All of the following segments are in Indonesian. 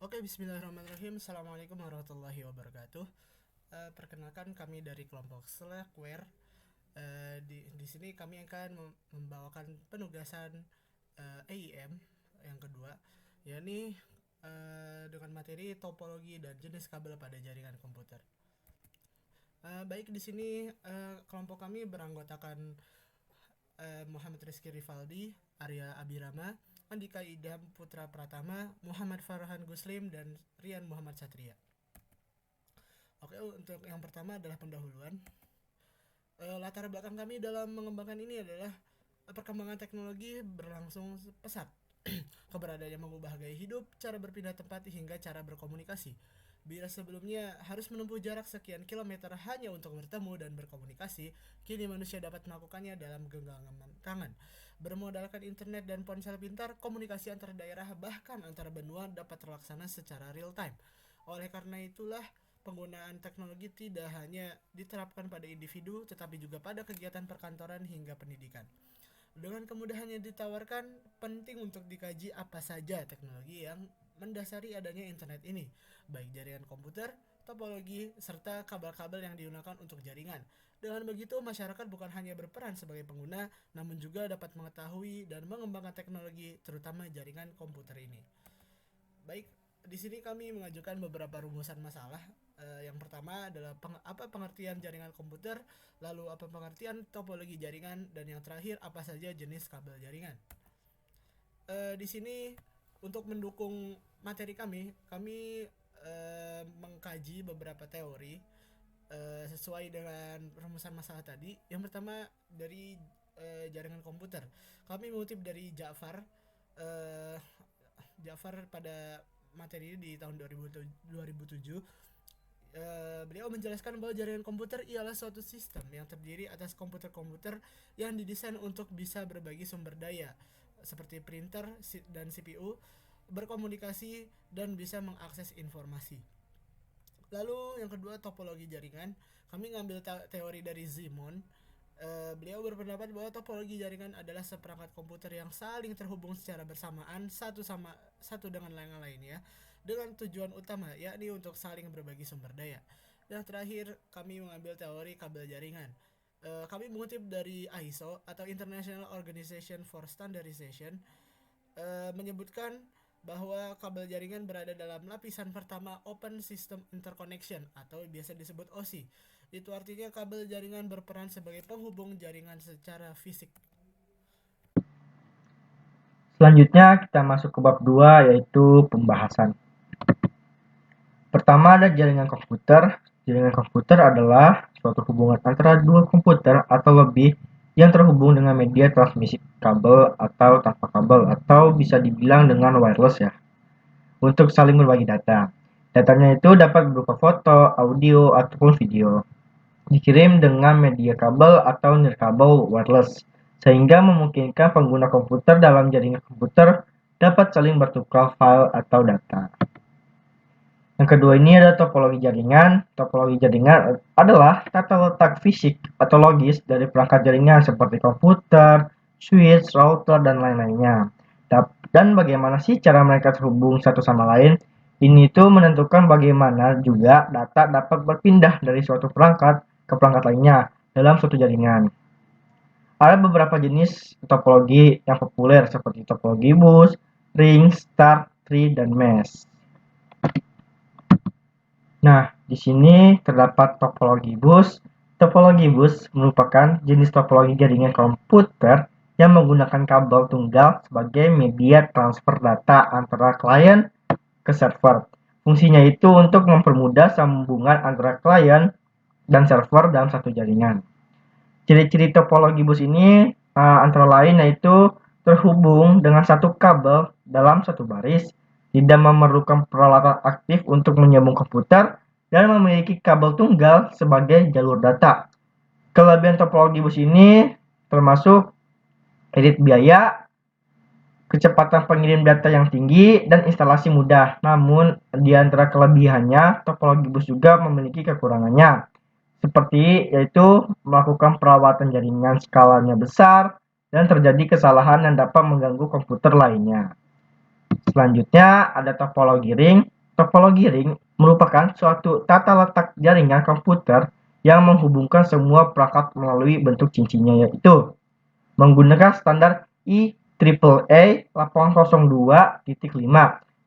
Oke, bismillahirrahmanirrahim. Assalamualaikum warahmatullahi wabarakatuh. Perkenalkan kami dari kelompok Slackware. Di sini kami akan membawakan penugasan AIM yang kedua, yakni dengan materi topologi dan jenis kabel pada jaringan komputer. Baik, di sini kelompok kami beranggotakan Muhammad Rizky Rivaldi, Arya Abirama, Andika Idam Putra Pratama, Muhammad Farhan Guslim, dan Rian Muhammad Satria. Oke, untuk yang pertama adalah pendahuluan. Latar belakang kami dalam mengembangkan ini adalah perkembangan teknologi berlangsung pesat. Keberadaannya mengubah gaya hidup, cara berpindah tempat, hingga cara berkomunikasi. Bila sebelumnya harus menempuh jarak sekian kilometer hanya untuk bertemu dan berkomunikasi, kini manusia dapat melakukannya dalam genggaman tangan. Bermodalkan internet dan ponsel pintar, komunikasi antar daerah bahkan antar benua dapat terlaksana secara real time. Oleh karena itulah, penggunaan teknologi tidak hanya diterapkan pada individu, tetapi juga pada kegiatan perkantoran hingga pendidikan. Dengan kemudahan yang ditawarkan, penting untuk dikaji apa saja teknologi yang mendasari adanya internet ini, baik jaringan komputer, topologi, serta kabel-kabel yang digunakan untuk jaringan. Dengan begitu, masyarakat bukan hanya berperan sebagai pengguna, namun juga dapat mengetahui dan mengembangkan teknologi, terutama jaringan komputer ini. Baik, di sini kami mengajukan beberapa rumusan masalah. Yang pertama adalah apa pengertian jaringan komputer, lalu apa pengertian topologi jaringan, dan yang terakhir apa saja jenis kabel jaringan. Di sini untuk mendukung materi kami mengkaji beberapa teori sesuai dengan rumusan masalah tadi. Yang pertama dari jaringan komputer, kami mengutip dari Ja'far pada materi di tahun 2007. Beliau menjelaskan bahwa jaringan komputer ialah suatu sistem yang terdiri atas komputer-komputer yang didesain untuk bisa berbagi sumber daya seperti printer dan CPU, berkomunikasi, dan bisa mengakses informasi. Lalu yang kedua, topologi jaringan. Kami ngambil teori dari Simon. Beliau berpendapat bahwa topologi jaringan adalah seperangkat komputer yang saling terhubung secara bersamaan satu dengan yang lainnya dengan tujuan utama yakni untuk saling berbagi sumber daya. Dan terakhir, kami mengambil teori kabel jaringan. Kami mengutip dari ISO atau International Organization for Standardization, menyebutkan bahwa kabel jaringan berada dalam lapisan pertama Open System Interconnection atau biasa disebut OSI. Itu artinya kabel jaringan berperan sebagai penghubung jaringan secara fisik. Selanjutnya kita masuk ke bab 2 yaitu pembahasan. Pertama ada jaringan komputer. Jaringan komputer adalah suatu hubungan antara dua komputer atau lebih yang terhubung dengan media transmisi kabel atau tanpa kabel atau bisa dibilang dengan wireless ya, untuk saling berbagi data. Datanya itu dapat berupa foto, audio, ataupun video. Dikirim dengan media kabel atau nirkabel wireless, sehingga memungkinkan pengguna komputer dalam jaringan komputer dapat saling bertukar file atau data. Yang kedua ini adalah topologi jaringan. Topologi jaringan adalah tata letak fisik atau logis dari perangkat jaringan seperti komputer, switch, router, dan lain-lainnya. Dan bagaimana sih cara mereka terhubung satu sama lain? Ini tuh menentukan bagaimana juga data dapat berpindah dari suatu perangkat ke perangkat lainnya dalam suatu jaringan. Ada beberapa jenis topologi yang populer seperti topologi bus, ring, star, tree, dan mesh. Nah, di sini terdapat topologi bus. Topologi bus merupakan jenis topologi jaringan komputer yang menggunakan kabel tunggal sebagai media transfer data antara klien ke server. Fungsinya itu untuk mempermudah sambungan antara klien dan server dalam satu jaringan. Ciri-ciri topologi bus ini antara lain yaitu terhubung dengan satu kabel dalam satu baris, tidak memerlukan peralatan aktif untuk menyambung komputer, dan memiliki kabel tunggal sebagai jalur data. Kelebihan topologi bus ini termasuk irit biaya, kecepatan pengirim data yang tinggi, dan instalasi mudah. Namun, di antara kelebihannya, topologi bus juga memiliki kekurangannya, seperti yaitu melakukan perawatan jaringan skalanya besar dan terjadi kesalahan yang dapat mengganggu komputer lainnya. Selanjutnya ada topologi ring. Topologi ring merupakan suatu tata letak jaringan komputer yang menghubungkan semua perangkat melalui bentuk cincinnya, yaitu menggunakan standar IEEE 802.5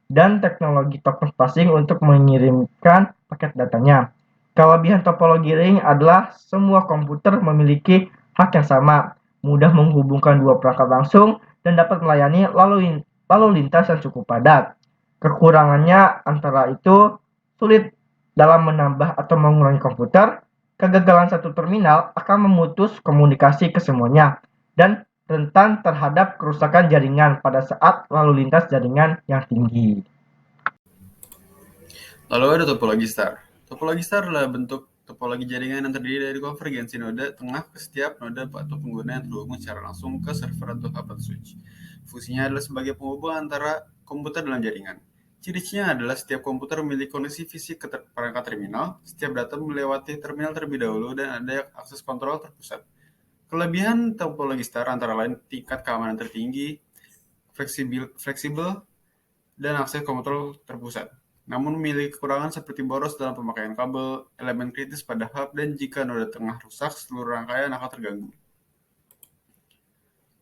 dan teknologi token passing untuk mengirimkan paket datanya. Kelebihan topologi ring adalah semua komputer memiliki hak yang sama, mudah menghubungkan dua perangkat langsung, dan dapat melayani lalu lintas yang cukup padat. Kekurangannya antara itu sulit dalam menambah atau mengurangi komputer, kegagalan satu terminal akan memutus komunikasi ke semuanya, dan rentan terhadap kerusakan jaringan pada saat lalu lintas jaringan yang tinggi. Lalu ada topologi star. Topologi star adalah bentuk topologi jaringan yang terdiri dari konvergensi node tengah ke setiap node atau pengguna yang terhubung secara langsung ke server atau hub atau switch. Fungsinya adalah sebagai penghubung antara komputer dalam jaringan. Ciri-cirinya adalah setiap komputer memiliki koneksi fisik ke perangkat terminal, setiap data melewati terminal terlebih dahulu, dan ada akses kontrol terpusat. Kelebihan topologi star antara lain tingkat keamanan tertinggi, fleksibel, dan akses kontrol terpusat. Namun memiliki kekurangan seperti boros dalam pemakaian kabel, elemen kritis pada hub, dan jika node tengah rusak, seluruh rangkaian akan terganggu.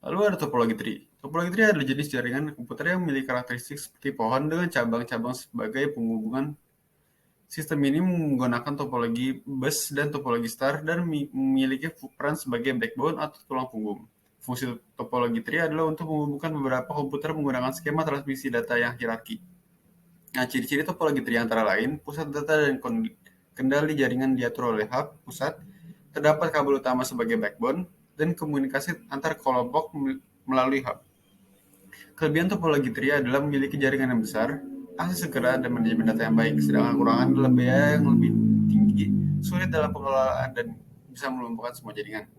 Lalu ada topologi tree. Topologi tree adalah jenis jaringan komputer yang memiliki karakteristik seperti pohon dengan cabang-cabang sebagai penghubungan. Sistem ini menggunakan topologi bus dan topologi star dan memiliki peran sebagai backbone atau tulang punggung. Fungsi topologi tree adalah untuk menghubungkan beberapa komputer menggunakan skema transmisi data yang hierarki. Nah, ciri-ciri topologi tree antara lain, pusat data dan kendali jaringan diatur oleh hub pusat, terdapat kabel utama sebagai backbone, dan komunikasi antar kelompok melalui hub. Kelebihan topologi tree adalah memiliki jaringan yang besar, akses segera, dan manajemen data yang baik, sedangkan kekurangan adalah biaya yang lebih tinggi, sulit dalam pengelolaan, dan bisa melumpuhkan semua jaringan.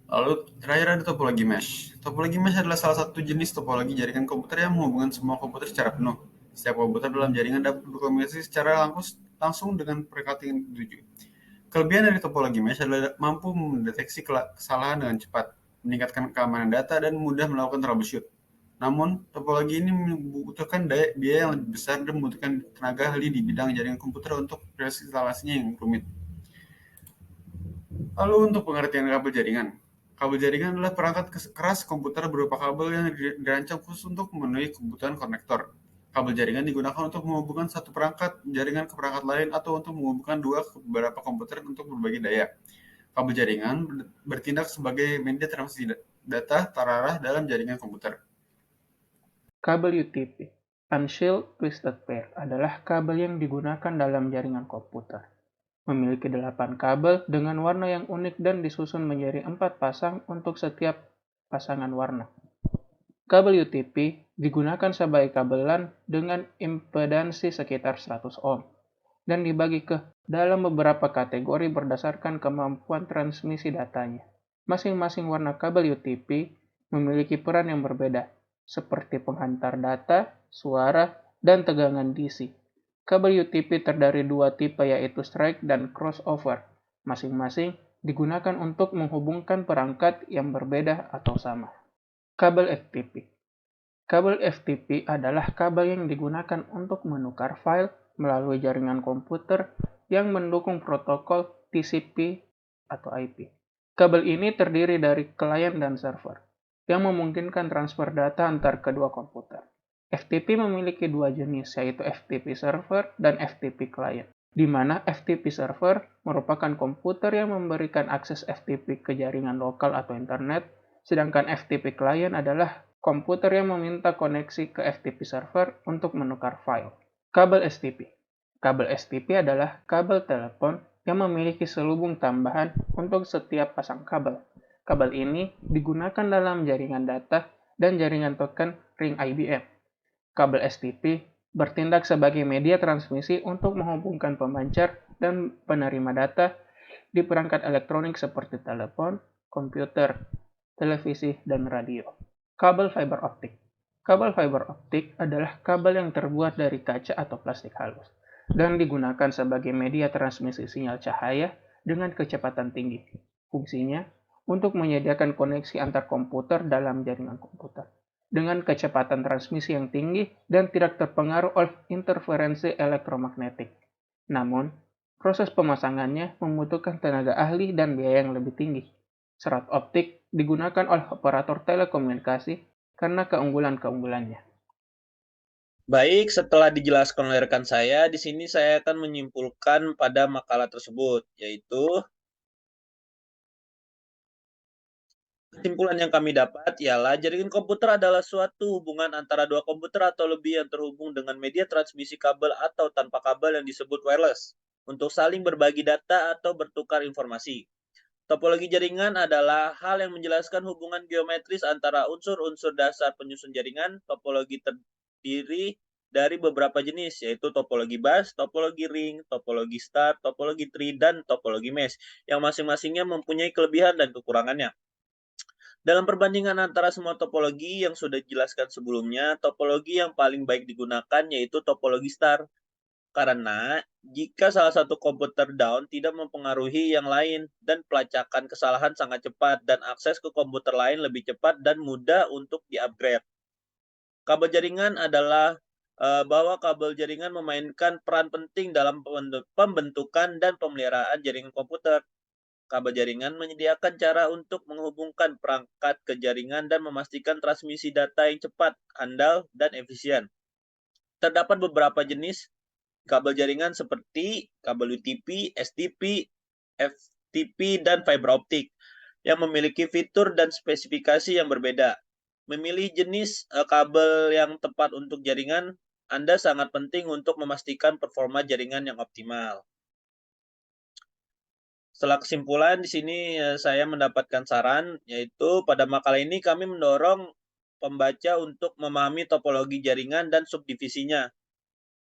Lalu terakhir ada topologi mesh. Topologi mesh adalah salah satu jenis topologi jaringan komputer yang menghubungkan semua komputer secara penuh. Setiap komputer dalam jaringan dapat berkomunikasi secara langsung dengan perangkat yang dituju. Kelebihan dari topologi mesh adalah mampu mendeteksi kesalahan dengan cepat, meningkatkan keamanan data, dan mudah melakukan troubleshoot. Namun, topologi ini membutuhkan biaya yang lebih besar dan membutuhkan tenaga ahli di bidang jaringan komputer untuk proses instalasinya yang rumit. Lalu untuk pengertian kabel jaringan. Kabel jaringan adalah perangkat keras komputer berupa kabel yang dirancang khusus untuk memenuhi kebutuhan konektor. Kabel jaringan digunakan untuk menghubungkan satu perangkat jaringan ke perangkat lain atau untuk menghubungkan dua ke beberapa komputer untuk berbagi daya. Kabel jaringan bertindak sebagai media transmisi data terarah dalam jaringan komputer. Kabel UTP, Unshielded Twisted Pair, adalah kabel yang digunakan dalam jaringan komputer. Memiliki 8 kabel dengan warna yang unik dan disusun menjadi 4 pasang untuk setiap pasangan warna. Kabel UTP digunakan sebagai kabel LAN dengan impedansi sekitar 100 ohm dan dibagi ke dalam beberapa kategori berdasarkan kemampuan transmisi datanya. Masing-masing warna kabel UTP memiliki peran yang berbeda, seperti penghantar data, suara, dan tegangan DC. Kabel UTP terdiri dua tipe, yaitu strike dan crossover. Masing-masing digunakan untuk menghubungkan perangkat yang berbeda atau sama. Kabel FTP. Kabel FTP adalah kabel yang digunakan untuk menukar file melalui jaringan komputer yang mendukung protokol TCP atau IP. Kabel ini terdiri dari klien dan server, yang memungkinkan transfer data antar kedua komputer. FTP memiliki dua jenis, yaitu FTP server dan FTP client, di mana FTP server merupakan komputer yang memberikan akses FTP ke jaringan lokal atau internet, sedangkan FTP client adalah komputer yang meminta koneksi ke FTP server untuk menukar file. Kabel STP. Kabel STP adalah kabel telepon yang memiliki selubung tambahan untuk setiap pasang kabel. Kabel ini digunakan dalam jaringan data dan jaringan token ring IBM. Kabel STP bertindak sebagai media transmisi untuk menghubungkan pemancar dan penerima data di perangkat elektronik seperti telepon, komputer, televisi, dan radio. Kabel fiber optik. Kabel fiber optik adalah kabel yang terbuat dari kaca atau plastik halus dan digunakan sebagai media transmisi sinyal cahaya dengan kecepatan tinggi. Fungsinya untuk menyediakan koneksi antar komputer dalam jaringan komputer. dengan kecepatan transmisi yang tinggi dan tidak terpengaruh oleh interferensi elektromagnetik. Namun, proses pemasangannya membutuhkan tenaga ahli dan biaya yang lebih tinggi. Serat optik digunakan oleh operator telekomunikasi karena keunggulan-keunggulannya. Baik, setelah dijelaskan oleh rekan saya, di sini saya akan menyimpulkan pada makalah tersebut, yaitu kesimpulan yang kami dapat ialah jaringan komputer adalah suatu hubungan antara dua komputer atau lebih yang terhubung dengan media transmisi kabel atau tanpa kabel yang disebut wireless untuk saling berbagi data atau bertukar informasi. Topologi jaringan adalah hal yang menjelaskan hubungan geometris antara unsur-unsur dasar penyusun jaringan. Topologi terdiri dari beberapa jenis, yaitu topologi bus, topologi ring, topologi star, topologi tree, dan topologi mesh, yang masing-masingnya mempunyai kelebihan dan kekurangannya. Dalam perbandingan antara semua topologi yang sudah dijelaskan sebelumnya, topologi yang paling baik digunakan yaitu topologi star. Karena jika salah satu komputer down tidak mempengaruhi yang lain dan pelacakan kesalahan sangat cepat dan akses ke komputer lain lebih cepat dan mudah untuk di-upgrade. Kabel jaringan adalah bahwa kabel jaringan memainkan peran penting dalam pembentukan dan pemeliharaan jaringan komputer. Kabel jaringan menyediakan cara untuk menghubungkan perangkat ke jaringan dan memastikan transmisi data yang cepat, andal, dan efisien. Terdapat beberapa jenis kabel jaringan seperti kabel UTP, STP, FTP, dan fiber optik yang memiliki fitur dan spesifikasi yang berbeda. Memilih jenis kabel yang tepat untuk jaringan Anda sangat penting untuk memastikan performa jaringan yang optimal. Setelah kesimpulan, di sini saya mendapatkan saran, yaitu pada makalah ini kami mendorong pembaca untuk memahami topologi jaringan dan subdivisinya.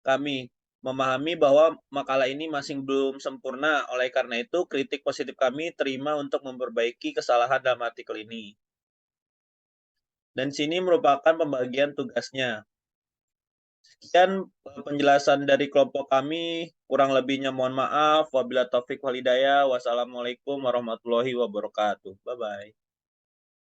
Kami memahami bahwa makalah ini masih belum sempurna, oleh karena itu kritik positif kami terima untuk memperbaiki kesalahan dalam artikel ini. Dan sini merupakan pembagian tugasnya. Sekian penjelasan dari kelompok kami, kurang lebihnya mohon maaf. Wabillahi taufik wal hidayah. Wassalamualaikum warahmatullahi wabarakatuh. Bye-bye.